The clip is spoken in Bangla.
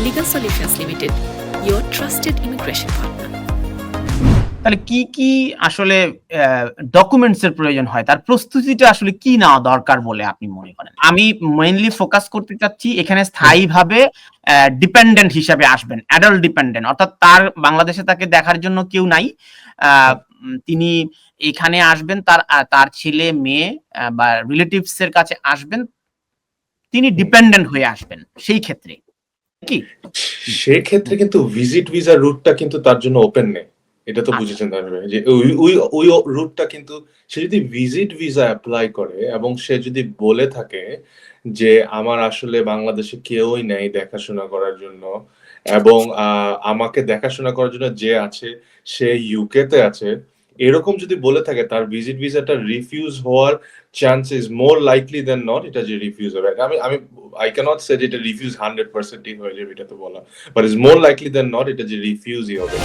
Legal Solutions Limited, your trusted immigration partner. তাহলে কি, কি আসলে ডকুমেন্টস এর প্রয়োজন হয়? তার প্রস্তুতিটা আসলে কি নেওয়া দরকার বলে আপনি মনে করেন? আমি মেইনলি ফোকাস করতে চাচ্ছি এখানে স্থায়ীভাবে ডিপেন্ডেন্ট হিসাবে আসবেন। অ্যাডাল্ট ডিপেন্ডেন্ট অর্থাৎ বাংলাদেশে তাকে দেখার জন্য কেউ নাই। আ তিনি এখানে আসবেন তার ছেলে, মেয়ে বা রিলেটিভস এর কাছে আসবেন। তিনি ডিপেন্ডেন্ট হয়ে আসবেন সেই ক্ষেত্রে। কি? সেক্ষেত্রে কিন্তু ভিজিট ভিসা রুটটা কিন্তু তার জন্য ওপেন নেই। এটা তো আচ্ছা। বুঝেছেন তাহলে যে ওই রুটটা কিন্তু সে যদি ভিজিট ভিসা এপ্লাই করে এবং সে যদি বলে থাকে যে আমার আসলে বাংলাদেশে কেউই নেই দেখাশোনা করার জন্য এবং আমাকে দেখাশোনা করার জন্য যে আছে সে ইউকে তে আছে, এরকম যদি বলে থাকে তার ভিজিট ভিসাটা রিফিউজ হওয়ার chance is more likely than not এটা যে রিফিউজ হবে। আমি I cannot say এটা রিফিউজ 100% হয়ে যাবে এটা তো বলা, but is more likely than not এটা যে রিফিউজই হবে।